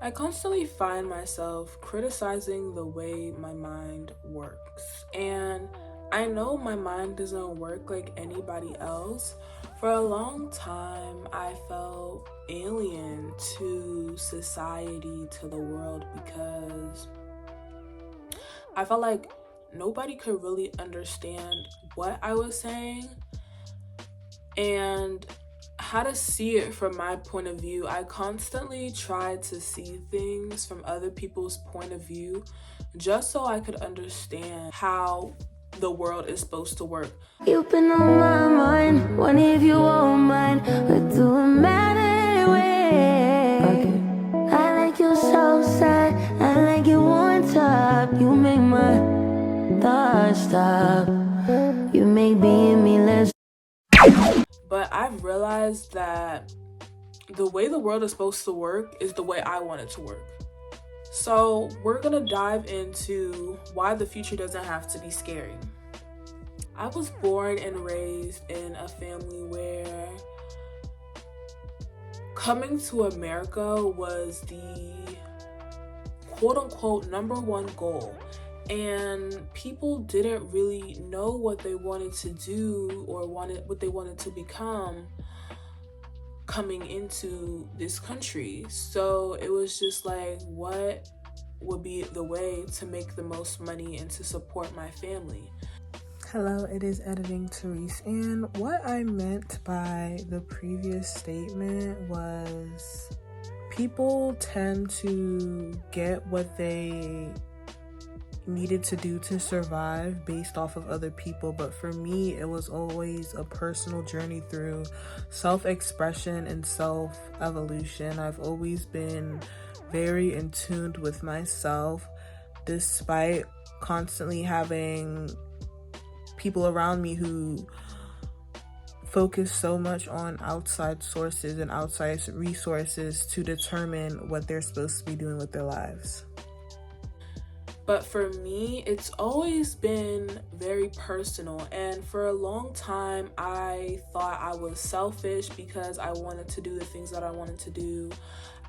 I constantly find myself criticizing the way my mind works. And I know my mind doesn't work like anybody else. For a long time, I felt alien to society, to the world, because I felt like nobody could really understand what I was saying and how to see it from my point of view. I constantly tried to see things from other people's point of view just so I could understand how the world is supposed to work. You've been on my mind, one if you won't mind, we're doing mad anyway. Okay. I like you so sad, I like you on top. You make my thoughts stop. You make being me less. But I've realized that the way the world is supposed to work is the way I want it to work. So we're gonna dive into why the future doesn't have to be scary. I was born and raised in a family where coming to America was the quote-unquote #1 goal. And people didn't really know what they wanted to do or what they wanted to become coming into this country. So it was just like, what would be the way to make the most money and to support my family? Hello, it is Editing Therese, and what I meant by the previous statement was people tend to get what they needed to do to survive based off of other people, but for me it was always a personal journey through self-expression and self-evolution. I've always been very in tune with myself despite constantly having people around me who focus so much on outside sources and outside resources to determine what they're supposed to be doing with their lives. But for me, it's always been very personal. And for a long time, I thought I was selfish because I wanted to do the things that I wanted to do.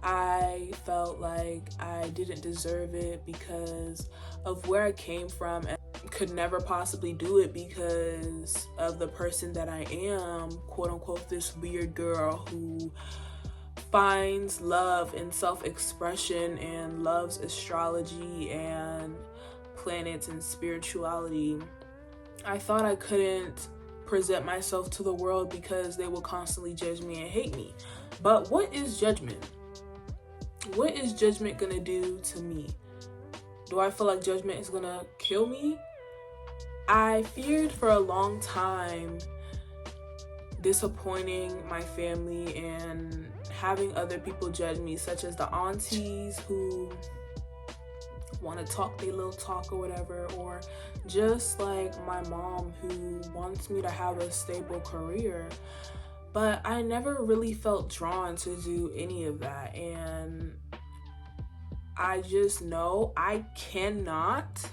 I felt like I didn't deserve it because of where I came from and could never possibly do it because of the person that I am, quote unquote, this weird girl who finds love in self-expression and loves astrology and planets and spirituality. I thought I couldn't present myself to the world because they would constantly judge me and hate me. But what is judgment? What is judgment gonna do to me? Do I feel like judgment is gonna kill me? I feared for a long time disappointing my family and having other people judge me, such as the aunties who want to talk their little talk or whatever, or just like my mom who wants me to have a stable career. But I never really felt drawn to do any of that, and I just know I cannot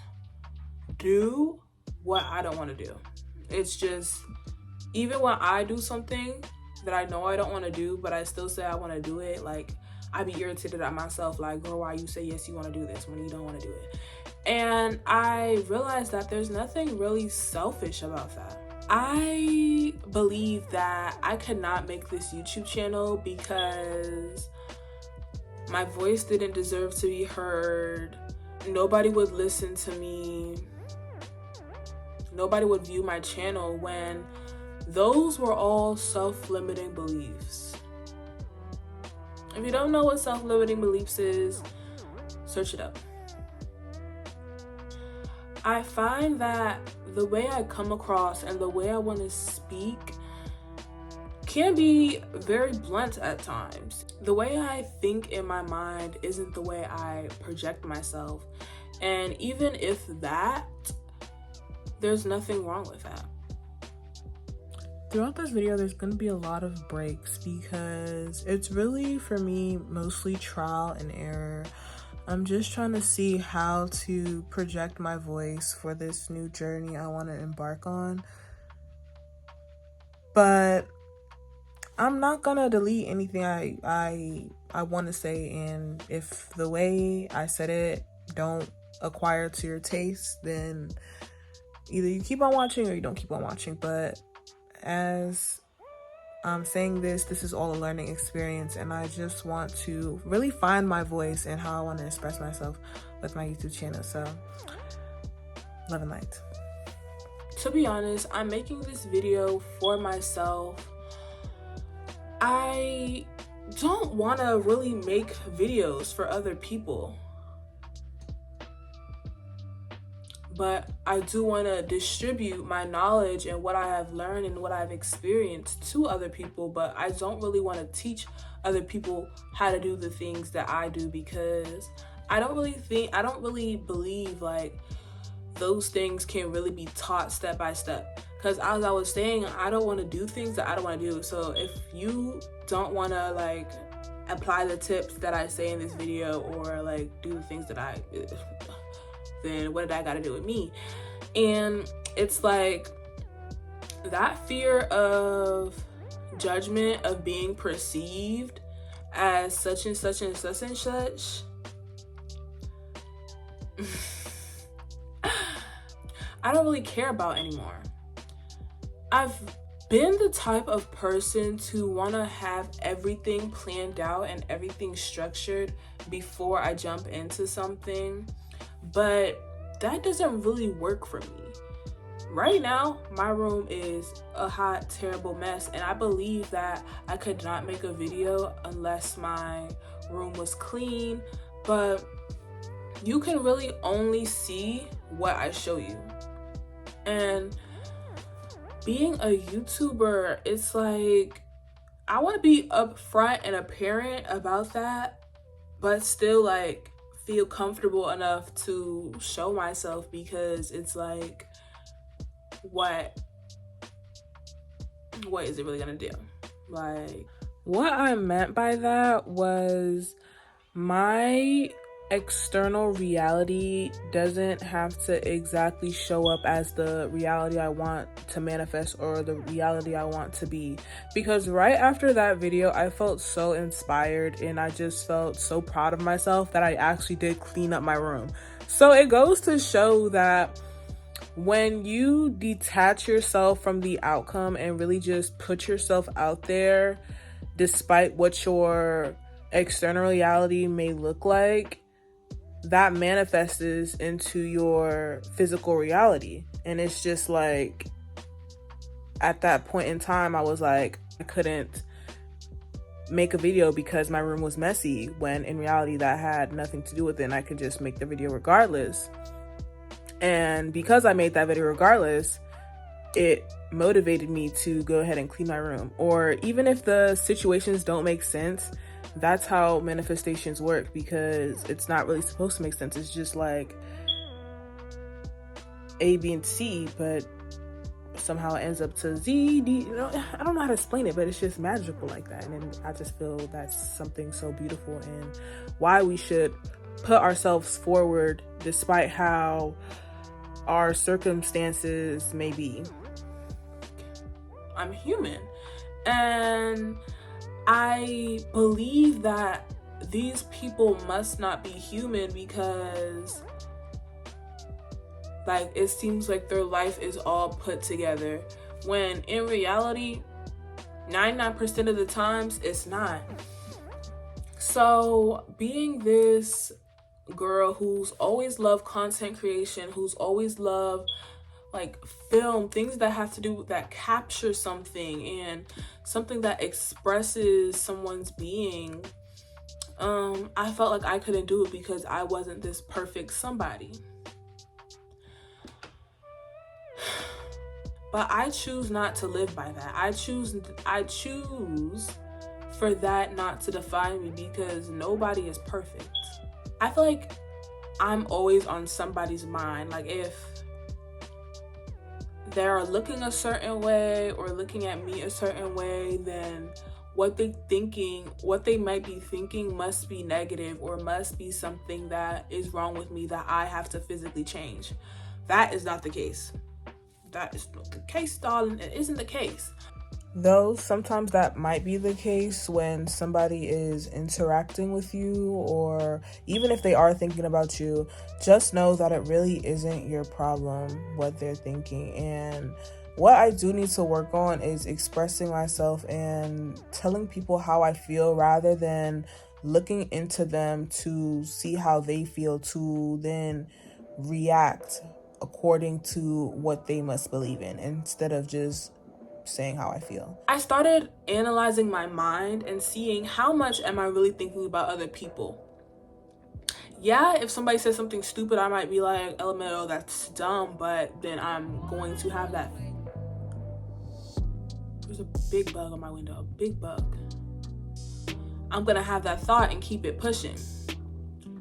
do what I don't want to do. It's just, even when I do something that I know I don't want to do, but I still say I want to do it, like, I be irritated at myself, like, girl, why you say yes, you want to do this when you don't want to do it? And I realized that there's nothing really selfish about that. I believe that I could not make this YouTube channel because my voice didn't deserve to be heard. Nobody would listen to me. Nobody would view my channel, when those were all self-limiting beliefs. If you don't know what self-limiting beliefs is, search it up. I find that the way I come across and the way I want to speak can be very blunt at times. The way I think in my mind isn't the way I project myself. And even if that, there's nothing wrong with that. Throughout this video, there's going to be a lot of breaks because it's really, for me, mostly trial and error. I'm just trying to see how to project my voice for this new journey I want to embark on. But I'm not gonna delete anything I want to say, and if the way I said it don't acquire to your taste, then either you keep on watching or you don't keep on watching. But as I'm saying this is all a learning experience, and I just want to really find my voice and how I want to express myself with my YouTube channel. So love and light. To be honest, I'm making this video for myself. I don't want to really make videos for other people, but I do want to distribute my knowledge and what I have learned and what I've experienced to other people, but I don't really want to teach other people how to do the things that I do, because I don't really believe like those things can really be taught step by step. Because as I was saying, I don't want to do things that I don't want to do. So if you don't want to like apply the tips that I say in this video, or like do the things that then what did I got to do with me? And it's like that fear of judgment, of being perceived as such and such and such and such. I don't really care about anymore. I've been the type of person to want to have everything planned out and everything structured before I jump into something, but that doesn't really work for me. Right now, my room is a hot, terrible mess, and I believe that I could not make a video unless my room was clean, but you can really only see what I show you. And being a YouTuber, it's like, I want to be upfront and apparent about that, but still like feel comfortable enough to show myself, because it's like, what is it really gonna do? Like, what I meant by that was my external reality doesn't have to exactly show up as the reality I want to manifest or the reality I want to be. Because right after that video, I felt so inspired and I just felt so proud of myself that I actually did clean up my room. So it goes to show that when you detach yourself from the outcome and really just put yourself out there, despite what your external reality may look like, that manifests into your physical reality. And it's just like, at that point in time, I was like, I couldn't make a video because my room was messy, when in reality that had nothing to do with it, and I could just make the video regardless. And because I made that video regardless, it motivated me to go ahead and clean my room. Or even if the situations don't make sense, that's how manifestations work, because it's not really supposed to make sense. It's just like A, B, and C, but somehow it ends up to Z, D, you know, I don't know how to explain it, but it's just magical like that. And I just feel that's something so beautiful, and why we should put ourselves forward despite how our circumstances may be. I'm human, and I believe that these people must not be human, because like it seems like their life is all put together, when in reality 99% of the times it's not. So being this girl who's always loved content creation, who's always loved like film, things that have to do, that capture something and something that expresses someone's being, I felt like I couldn't do it because I wasn't this perfect somebody. But I choose not to live by that. I choose for that not to define me, because nobody is perfect. I feel like I'm always on somebody's mind. Like if they're looking a certain way or looking at me a certain way, then what they might be thinking must be negative, or must be something that is wrong with me that I have to physically change. That is not the case. That is not the case, darling. It isn't the case. Though sometimes that might be the case when somebody is interacting with you, or even if they are thinking about you, just know that it really isn't your problem what they're thinking. And what I do need to work on is expressing myself and telling people how I feel rather than looking into them to see how they feel to then react according to what they must believe in instead of just saying how I feel. I started analyzing my mind and seeing how much am I really thinking about other people. Yeah, if somebody says something stupid, I might be like, LMAO, that's dumb, but then I'm going to have that. There's a big bug on my window, a big bug. I'm gonna have that thought and keep it pushing.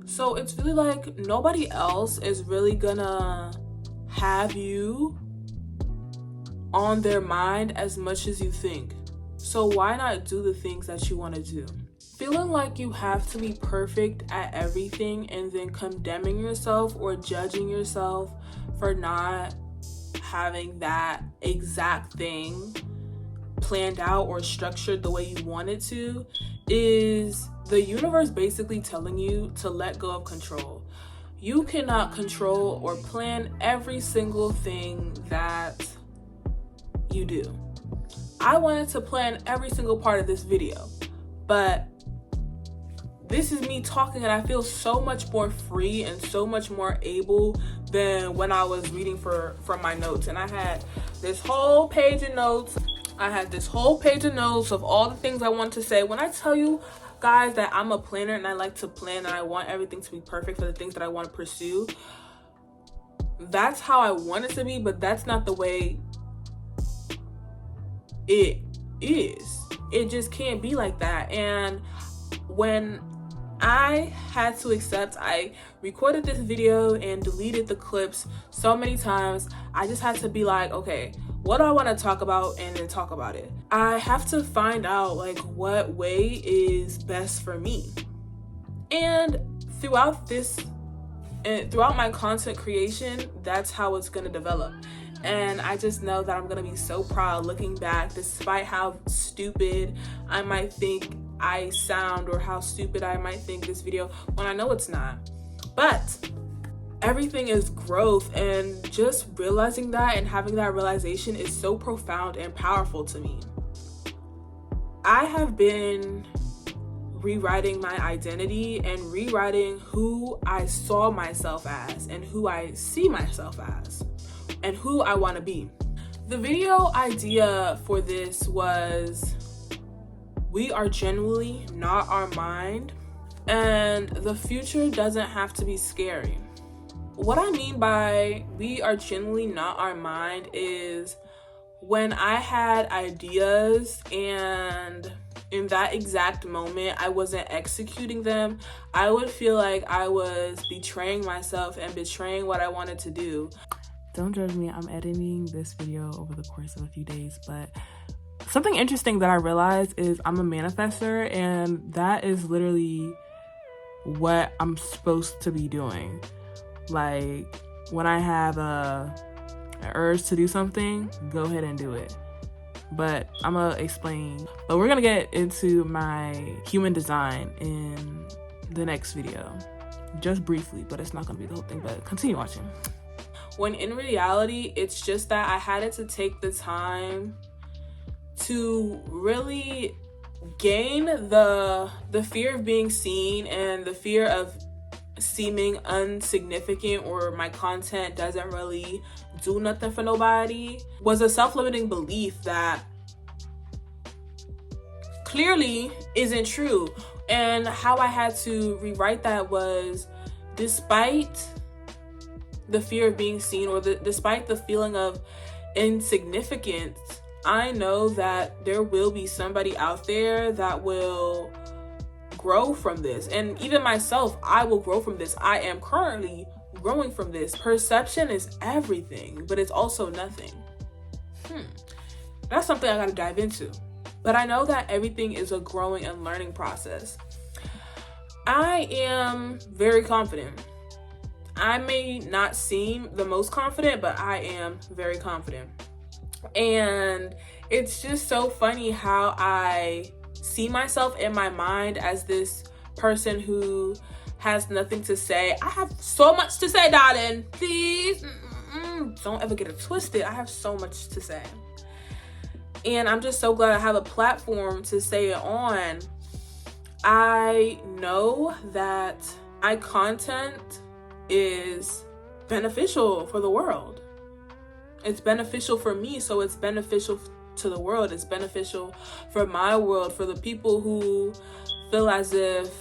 So it's really like nobody else is really gonna have you on their mind as much as you think. So why not do the things that you want to do? Feeling like you have to be perfect at everything and then condemning yourself or judging yourself for not having that exact thing planned out or structured the way you want it to is the universe basically telling you to let go of control. You cannot control or plan every single thing that you do. I wanted to plan every single part of this video, but this is me talking and I feel so much more free and so much more able than when I was reading from my notes. And I had this whole page of notes. Of all the things I want to say. When I tell you guys that I'm a planner and I like to plan and I want everything to be perfect for the things that I want to pursue, that's how I want it to be, but that's not the way it is. It just can't be like that. And when I had to accept, I recorded this video and deleted the clips so many times. I just had to be like, okay, what do I want to talk about, and then talk about it. I have to find out like what way is best for me. And throughout my content creation, that's how it's going to develop. And I just know that I'm going to be so proud looking back, despite how stupid I might think I sound or how stupid I might think this video, when I know it's not. But everything is growth, and just realizing that and having that realization is so profound and powerful to me. I have been rewriting my identity and rewriting who I saw myself as and who I see myself as and who I want to be. The video idea for this was, we are genuinely not our mind, and the future doesn't have to be scary. What I mean by we are genuinely not our mind is when I had ideas and in that exact moment I wasn't executing them, I would feel like I was betraying myself and betraying what I wanted to do. Don't judge me, I'm editing this video over the course of a few days, but something interesting that I realized is I'm a manifester, and that is literally what I'm supposed to be doing. Like, when I have an urge to do something, go ahead and do it. But I'm gonna explain. But we're gonna get into my human design in the next video. Just briefly, but it's not gonna be the whole thing, but continue watching. When in reality, it's just that I had to take the time to really gain the fear of being seen and the fear of seeming insignificant or my content doesn't really do nothing for nobody was a self-limiting belief that clearly isn't true. And how I had to rewrite that was, despite the fear of being seen or despite the feeling of insignificance, I know that there will be somebody out there that will grow from this. And even myself, I will grow from this. I am currently growing from this. Perception is everything, but it's also nothing. That's something I gotta dive into. But I know that everything is a growing and learning process. I am very confident. I may not seem the most confident, but I am very confident. And it's just so funny how I see myself in my mind as this person who has nothing to say. I have so much to say, darling. Please, don't ever get it twisted. I have so much to say. And I'm just so glad I have a platform to say it on. I know that my content is beneficial for the world. It's beneficial for me, so it's beneficial to the world. It's beneficial for my world, for the people who feel as if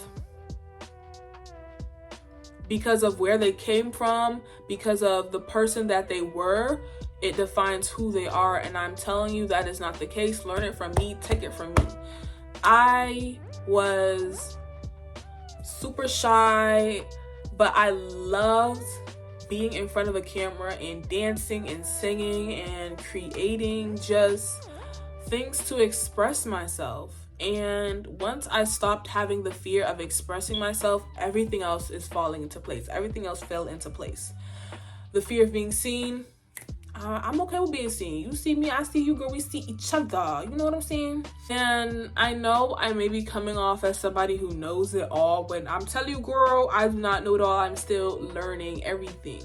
because of where they came from, because of the person that they were, it defines who they are. And I'm telling you that is not the case. Learn it from me, take it from me. I was super shy, but I loved being in front of a camera and dancing and singing and creating just things to express myself. And once I stopped having the fear of expressing myself, everything else is falling into place. Everything else fell into place. The fear of being seen, I'm okay with being seen. You see me, I see you, girl. We see each other. You know what I'm saying? And I know I may be coming off as somebody who knows it all, but I'm telling you, girl, I do not know it all. I'm still learning everything.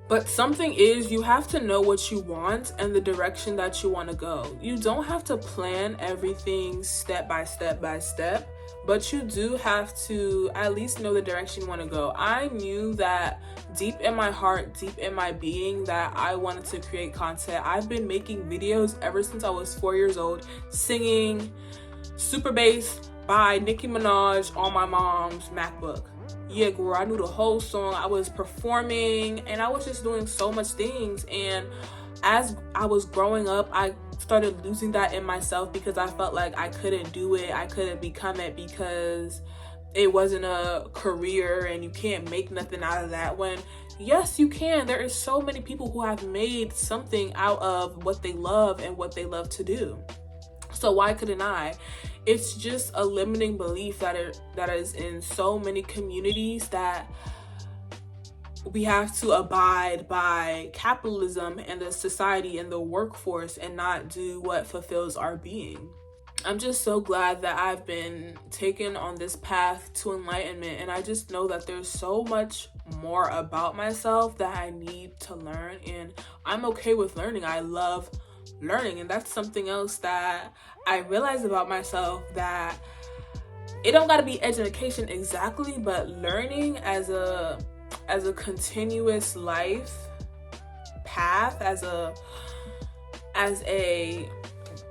But something is, you have to know what you want and the direction that you want to go. You don't have to plan everything step by step by step, but you do have to at least know the direction you want to go. I knew that deep in my heart, deep in my being, that I wanted to create content. I've been making videos ever since I was 4 years old, singing Super Bass by Nicki Minaj on my mom's MacBook. Yeah, girl, I knew the whole song. I was performing and I was just doing so much things. And as I was growing up, I started losing that in myself because I felt like I couldn't do it. I couldn't become it because it wasn't a career and you can't make nothing out of that. When yes, you can. There is so many people who have made something out of what they love and what they love to do. So why couldn't I? It's just a limiting belief that is in so many communities, that we have to abide by capitalism and the society and the workforce and not do what fulfills our being. I'm just so glad that I've been taken on this path to enlightenment, and I just know that there's so much more about myself that I need to learn, and I'm okay with learning. I love learning, and that's something else that I realized about myself, that it don't gotta be education exactly, but learning as a continuous life path, as a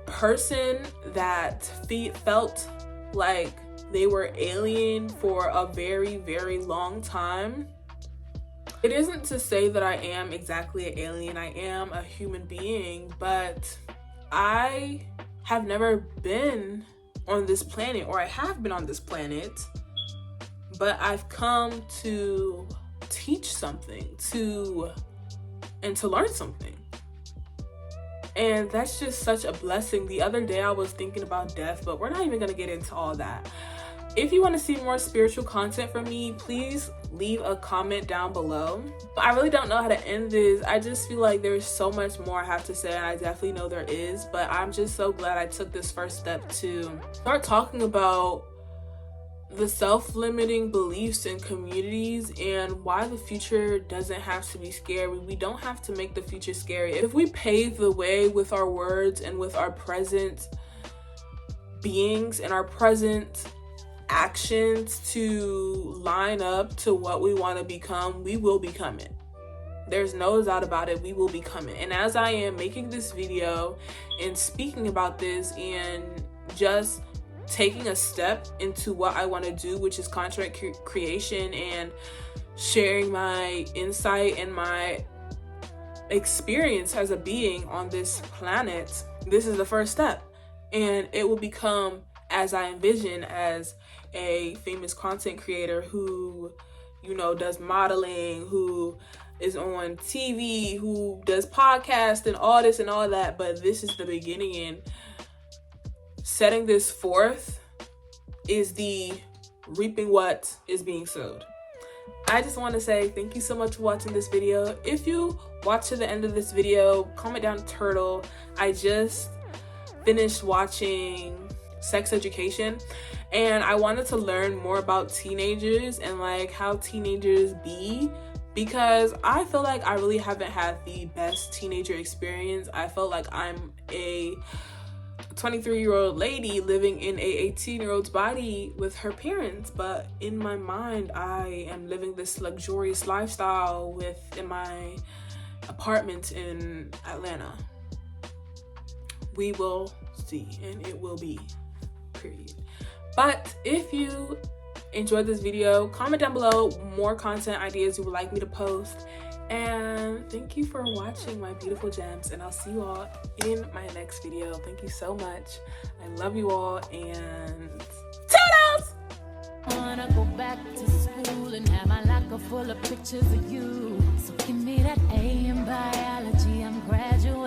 person that felt like they were alien for a very, very long time. It isn't to say that I am exactly an alien. I am a human being, but I have never been on this planet, or I have been on this planet, but I've come to teach something, to learn something. And that's just such a blessing. The other day I was thinking about death, but we're not even gonna get into all that. If you want to see more spiritual content from me, please leave a comment down below. I really don't know how to end this. I just feel like there's so much more I have to say, and I definitely know there is, but I'm just so glad I took this first step to start talking about the self-limiting beliefs in communities and why the future doesn't have to be scary. We don't have to make the future scary. If we pave the way with our words and with our present beings and our present actions to line up to what we want to become, we will become it. There's no doubt about it. We will become it. And as I am making this video and speaking about this and just taking a step into what I want to do, which is content creation, and sharing my insight and my experience as a being on this planet, this is the first step. And it will become, as I envision, as a famous content creator who, you know, does modeling, who is on TV, who does podcasts and all this and all that. But this is the beginning, and setting this forth is the reaping what is being sowed. I just want to say thank you so much for watching this video. If you watch to the end of this video, comment down turtle. I just finished watching Sex Education, and I wanted to learn more about teenagers and like how teenagers be, because I feel like I really haven't had the best teenager experience. I felt like I'm a 23-year-old lady living in a 18-year-old's body with her parents, but in my mind I am living this luxurious lifestyle in my apartment in Atlanta. We will see, and it will be, period. But if you enjoyed this video, comment down below more content ideas you would like me to post. And thank you for watching, my beautiful gems, and I'll see you all in my next video. Thank you so much. I love you all, and toodles! I wanna go back to school and have my locker full of pictures of you. So give me that A in biology, I'm graduating.